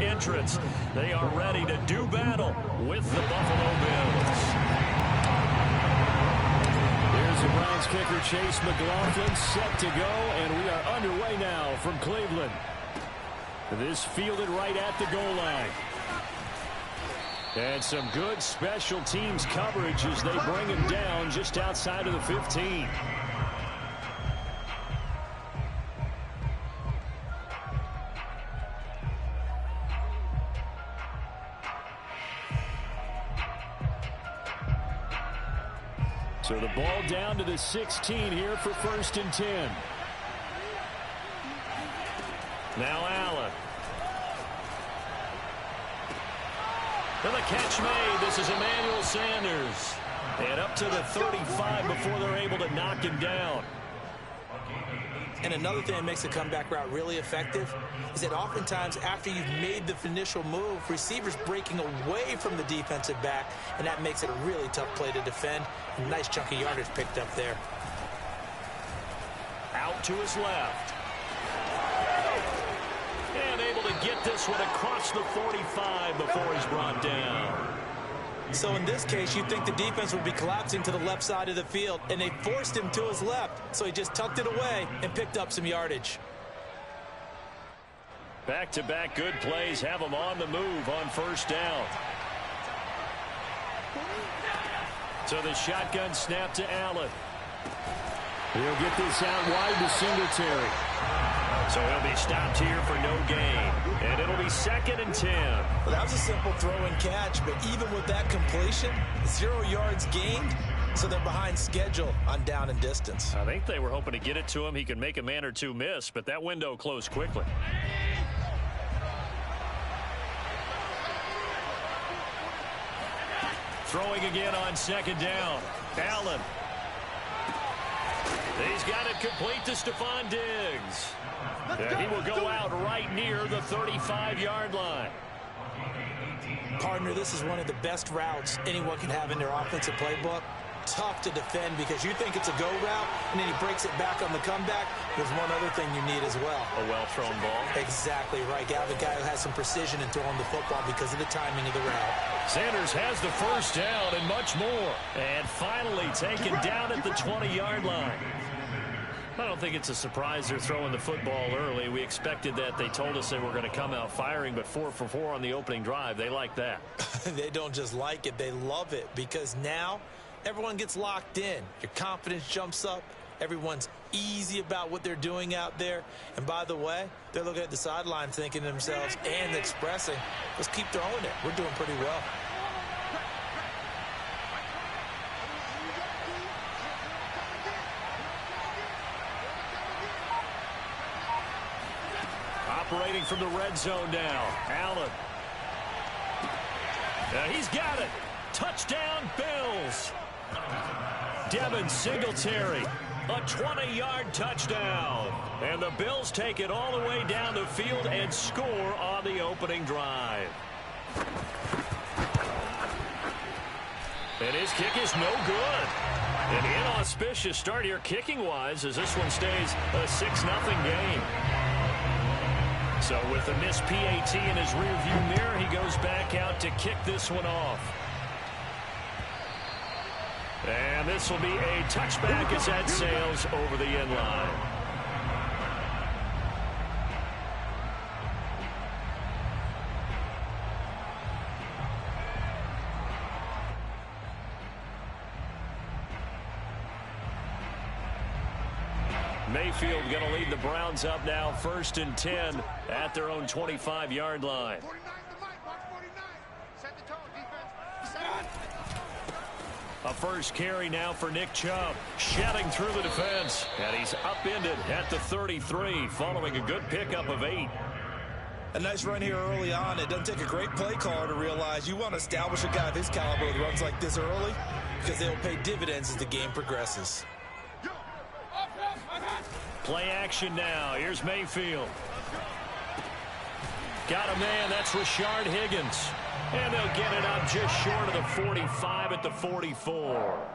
entrance. They are ready to do battle with the Buffalo Bills. Here's the Browns kicker, Chase McLaughlin, set to go, and we are underway now from Cleveland. This fielded right at the goal line. And some good special teams coverage as they bring him down just outside of the 15. So the ball down to the 16 here for 1st and 10. Now Allen. And the catch made. This is Emmanuel Sanders. And up to the 35 before they're able to knock him down. And another thing that makes the comeback route really effective is that oftentimes after you've made the initial move, receivers breaking away from the defensive back, and that makes it a really tough play to defend. A nice chunk of yardage picked up there. Out to his left. And able to get this one across the 45 before he's brought down. So in this case, you'd think the defense would be collapsing to the left side of the field, and they forced him to his left. So he just tucked it away and picked up some yardage. Back-to-back good plays have him on the move on 1st down. So the shotgun snap to Allen. He'll get this out wide to Singletary. So he'll be stopped here for no gain. And it'll be 2nd and 10. Well, that was a simple throw and catch, but even with that completion, 0 yards gained, so they're behind schedule on down and distance. I think they were hoping to get it to him. He could make a man or two miss, but that window closed quickly. Throwing again on 2nd down. Allen. He's got it complete to Stephon Diggs. And he will go out right near the 35-yard line. Partner, this is one of the best routes anyone can have in their offensive playbook. Tough to defend because you think it's a go route, and then he breaks it back on the comeback. There's one other thing you need as well. A well-thrown ball. Exactly right. You have a guy who has some precision in throwing the football because of the timing of the route. Sanders has the 1st down and much more. And finally taken down at the 20-yard line. I don't think it's a surprise they're throwing the football early. We expected that. They told us they were going to come out firing, but 4 for 4 on the opening drive. They like that. They don't just like it. They love it because now everyone gets locked in. Your confidence jumps up. Everyone's easy about what they're doing out there. And by the way, they're looking at the sideline thinking to themselves and expressing, let's keep throwing it. We're doing pretty well. Operating from the red zone now. Allen. He's got it. Touchdown, Bills. Devin Singletary. A 20-yard touchdown. And the Bills take it all the way down the field and score on the opening drive. And his kick is no good. An inauspicious start here kicking-wise as this one stays a 6-0 game. So with the missed PAT in his rearview mirror, he goes back out to kick this one off. And this will be a touchback as that sails over the end line. Mayfield going to lead the Browns up now 1st and 10 at their own 25-yard line. A first carry now for Nick Chubb, shedding through the defense, and he's upended at the 33 following a good pickup of 8. A nice run here early on. It doesn't take a great play caller to realize you want to establish a guy of his caliber with runs like this early because they'll pay dividends as the game progresses. Play action now. Here's Mayfield. Got a man. That's Rashard Higgins. And they'll get it up just short of the 45 at the 44.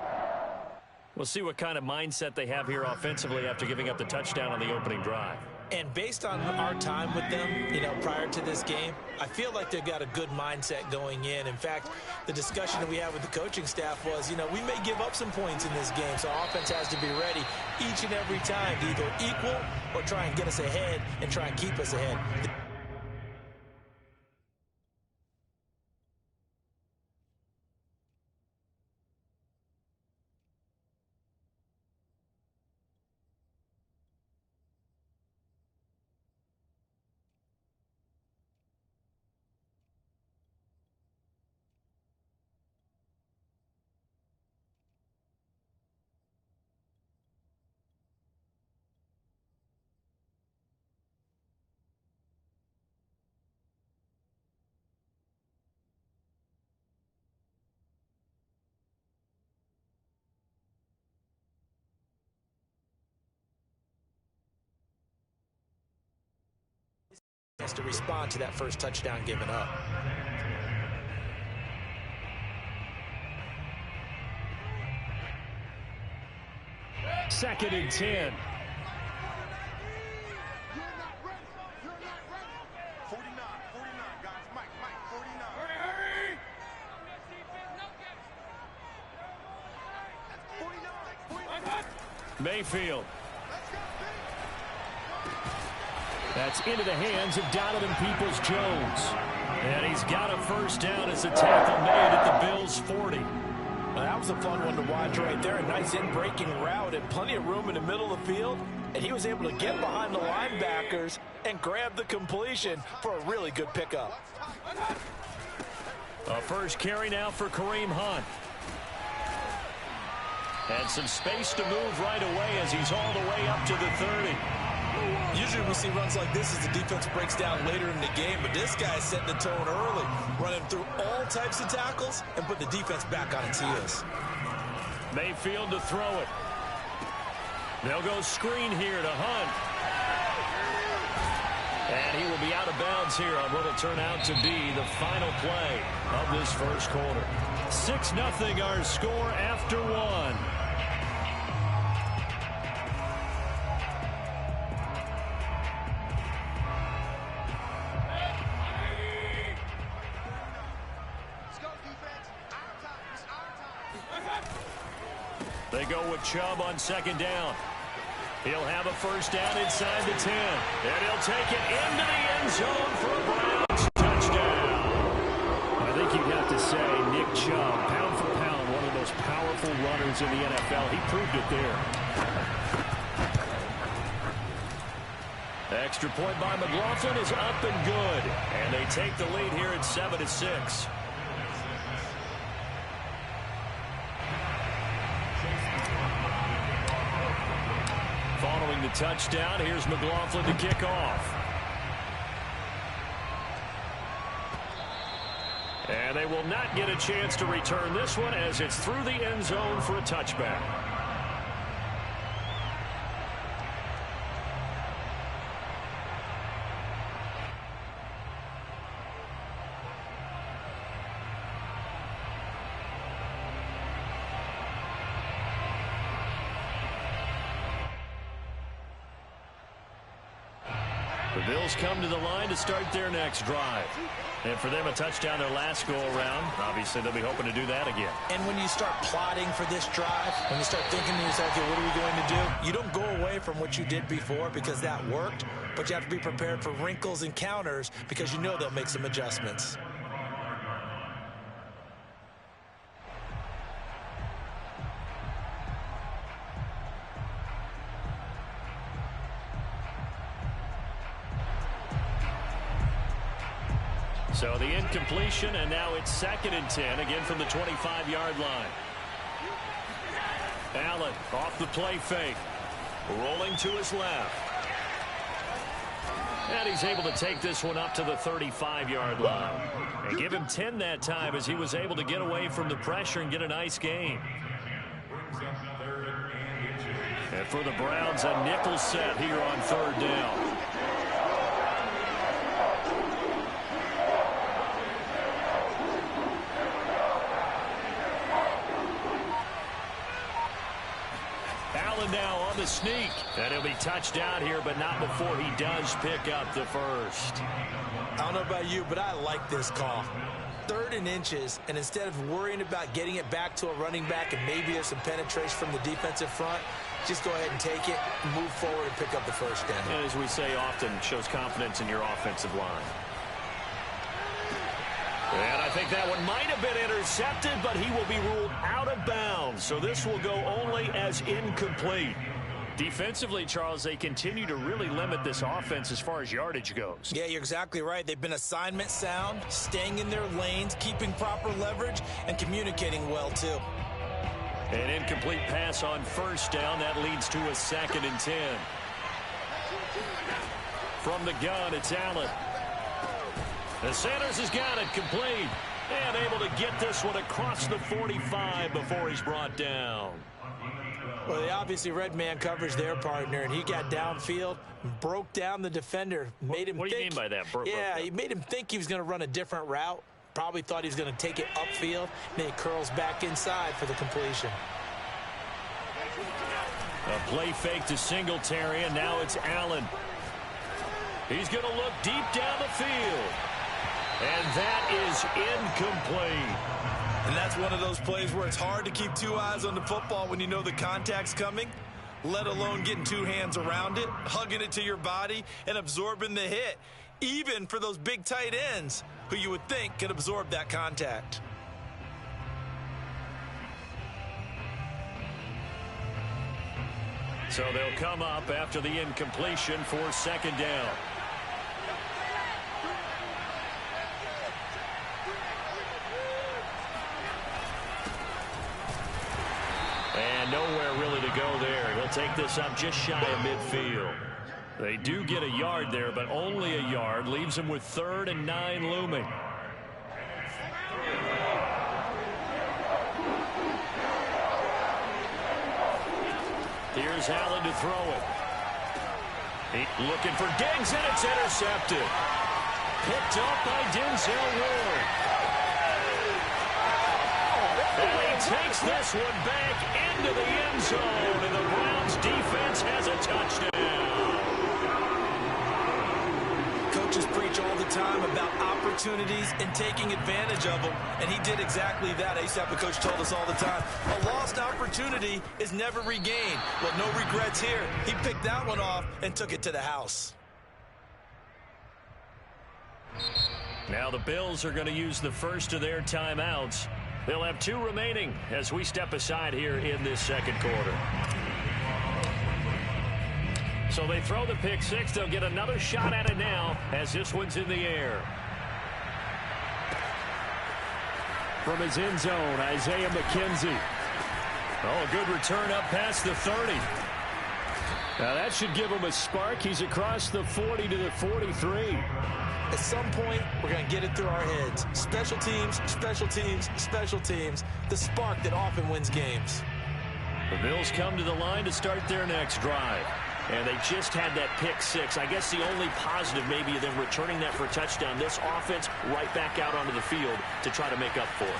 We'll see what kind of mindset they have here offensively after giving up the touchdown on the opening drive. And based on our time with them, prior to this game, I feel like they've got a good mindset going in. In fact, the discussion that we had with the coaching staff was, we may give up some points in this game, so offense has to be ready each and every time to either equal or try and get us ahead and try and keep us ahead. Has to respond to that first touchdown given up. Second and 10. 49, guys. Mike, 49. Hurry! Mayfield. That's into the hands of Donovan Peoples-Jones. And he's got a first down as a tackle made at the Bills' 40. Well, that was a fun one to watch right there. A nice in-breaking route and plenty of room in the middle of the field. And he was able to get behind the linebackers and grab the completion for a really good pickup. A first carry now for Kareem Hunt. And some space to move right away as he's all the way up to the 30. Usually we see runs like this as the defense breaks down later in the game, but this guy is setting the tone early, running through all types of tackles and putting the defense back on its heels. Mayfield to throw it. They'll go screen here to Hunt. And he will be out of bounds here on what will turn out to be the final play of this first quarter. 6-0 our score after one. They go with Chubb on second down. He'll have a first down inside the 10. And he'll take it into the end zone for a Browns touchdown. I think you'd have to say Nick Chubb, pound for pound, one of the most powerful runners in the NFL. He proved it there. Extra point by McLaughlin is up and good. And they take the lead here at 7-6. Following the touchdown, here's McLaughlin to kick off. And they will not get a chance to return this one as it's through the end zone for a touchback. The Bills come to the line to start their next drive. And for them, a touchdown their last go-around. Obviously, they'll be hoping to do that again. And when you start plotting for this drive, when you start thinking to yourself, okay, what are we going to do? You don't go away from what you did before because that worked, but you have to be prepared for wrinkles and counters because you know they'll make some adjustments. So the incompletion, and now it's 2nd and 10, again from the 25-yard line. Allen off the play fake, rolling to his left. And he's able to take this one up to the 35-yard line. And give him 10 that time as he was able to get away from the pressure and get a nice gain. And for the Browns, a nickel set here on 3rd down. Now on on the sneak. And he'll be touched out here, but not before he does pick up the first. I don't know about you, but I like this call. 3rd and inches, and instead of worrying about getting it back to a running back and maybe there's some penetration from the defensive front, just go ahead and take it, move forward, and pick up the first down. And as we say often, shows confidence in your offensive line. And I think that one might have been intercepted, but he will be ruled out of bounds. So this will go only as incomplete. Defensively, Charles, they continue to really limit this offense as far as yardage goes. Yeah, you're exactly right. They've been assignment sound, staying in their lanes, keeping proper leverage, and communicating well, too. An incomplete pass on first down. That leads to a 2nd and 10. From the gun, it's Allen. The Sanders has got it complete. And able to get this one across the 45 before he's brought down. Well, they obviously read man coverage their partner, and he got downfield, broke down the defender, made him What do you think, mean by that? Yeah, he made him think he was going to run a different route. Probably thought he was going to take it upfield. Then he curls back inside for the completion. A play fake to Singletary, and now it's Allen. He's going to look deep down the field. And that is incomplete. And that's one of those plays where it's hard to keep 2 eyes on the football when you know the contact's coming, let alone getting 2 hands around it, hugging it to your body, and absorbing the hit, even for those big tight ends who you would think could absorb that contact. So they'll come up after the incompletion for 2nd down. And nowhere really to go there. He'll take this up just shy of midfield. They do get a yard there, but only a yard. Leaves them with 3rd and 9 looming. Here's Allen to throw it. Looking for Diggs, and it's intercepted. Picked up by Denzel Ward. And he takes this one back into the end zone, and the Browns defense has a touchdown. Coaches preach all the time about opportunities and taking advantage of them, and he did exactly that. I used to have a coach told us all the time, a lost opportunity is never regained. Well, no regrets here. He picked that one off and took it to the house. Now the Bills are going to use the first of their timeouts. They'll have 2 remaining as we step aside here in this 2nd quarter. So they throw the pick 6. They'll get another shot at it now as this one's in the air. From his end zone, Isaiah McKenzie. Oh, a good return up past the 30. Now that should give him a spark. He's across the 40 to the 43. At some point, we're going to get it through our heads. Special teams, special teams, special teams. The spark that often wins games. The Bills come to the line to start their next drive. And they just had that pick 6. I guess the only positive maybe of them returning that for a touchdown. This offense right back out onto the field to try to make up for it.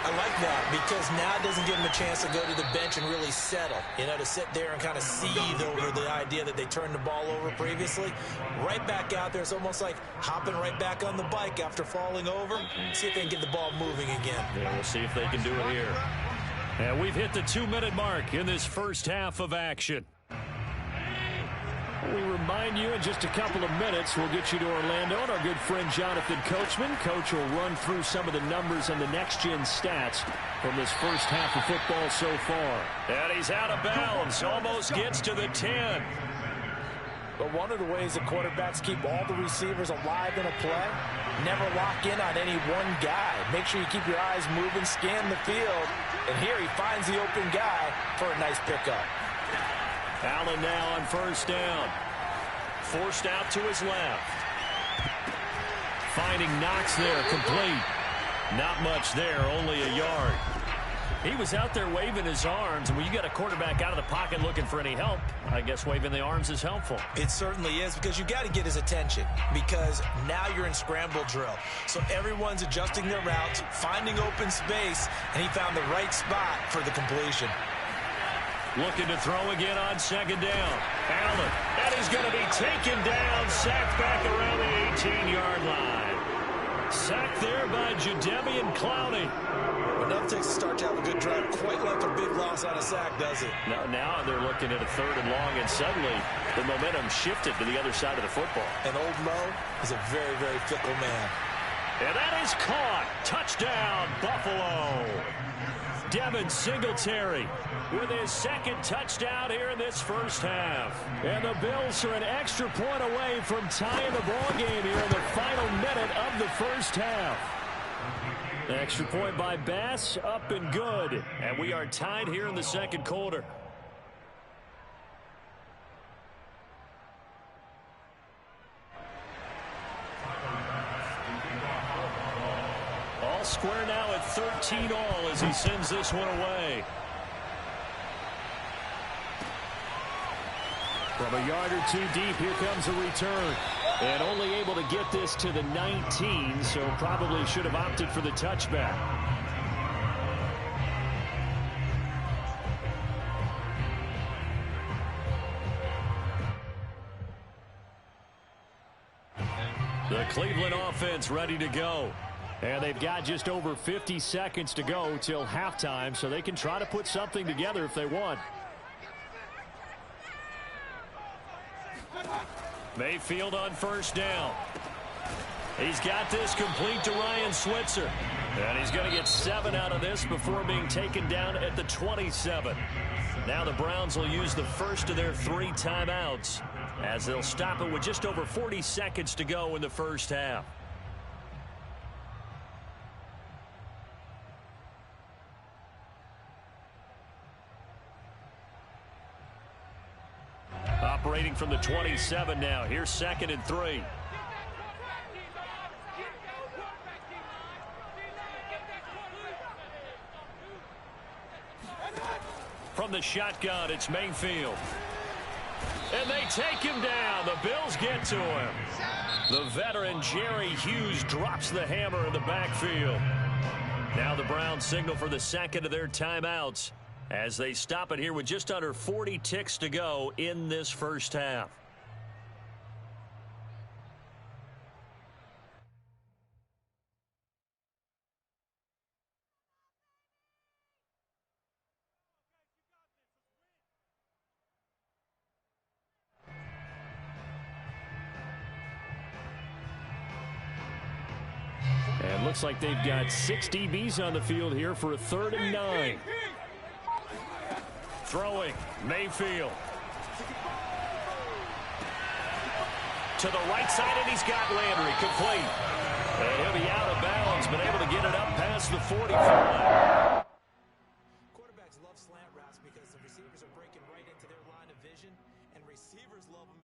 I like that because now it doesn't give them a chance to go to the bench and really settle. You know, to sit there and kind of seethe over the idea that they turned the ball over previously. Right back out there. It's almost like hopping right back on the bike after falling over. See if they can get the ball moving again. Yeah, we'll see if they can do it here. And we've hit the 2-minute mark in this first half of action. We remind you in just a couple of minutes, we'll get you to Orlando and our good friend Jonathan Coachman. Coach will run through some of the numbers and the next-gen stats from this first half of football so far. And he's out of bounds, almost gets to the 10. But one of the ways the quarterbacks keep all the receivers alive in a play, never lock in on any one guy. Make sure you keep your eyes moving, scan the field, and here he finds the open guy for a nice pickup. Allen now on first down. Forced out to his left. Finding Knox there, complete. Not much there, only a yard. He was out there waving his arms, and when you got a quarterback out of the pocket looking for any help, I guess waving the arms is helpful. It certainly is, because you got to get his attention, because now you're in scramble drill. So everyone's adjusting their routes, finding open space, and he found the right spot for the completion. Looking to throw again on second down. Allen, and he's going to be taken down, sacked back around the 18-yard line. Sacked there by Jadeveon Clowney. Enough takes to start to have a good drive. Quite like a big loss on a sack, does it? Now they're looking at a 3rd and long, and suddenly the momentum shifted to the other side of the football. And Old Mo is a very, very fickle man. And that is caught. Touchdown, Buffalo. Devin Singletary with his 2nd touchdown here in this first half. And the Bills are an extra point away from tying the ball game here in the final minute of the first half. Extra point by Bass, up and good. And we are tied here in the 2nd quarter. All square now at 13 all as he sends this one away. From a yard or 2 deep, here comes a return. And only able to get this to the 19, so probably should have opted for the touchback. The Cleveland offense ready to go. And they've got just over 50 seconds to go till halftime, so they can try to put something together if they want. Mayfield on first down. He's got this complete to Ryan Switzer. And he's going to get 7 out of this before being taken down at the 27. Now the Browns will use the first of their 3 timeouts as they'll stop it with just over 40 seconds to go in the first half. Operating from the 27 now. Here's 2nd and 3. From the shotgun, it's Mayfield. And they take him down. The Bills get to him. The veteran Jerry Hughes drops the hammer in the backfield. Now the Browns signal for the 2nd of their timeouts as they stop it here with just under 40 ticks to go in this first half. And looks like they've got 6 DBs on the field here for a 3rd and 9. Throwing, Mayfield. To the right side, and he's got Landry complete. And he'll be out of bounds, but able to get it up past the 45. Quarterbacks love slant routes because the receivers are breaking right into their line of vision, and receivers love them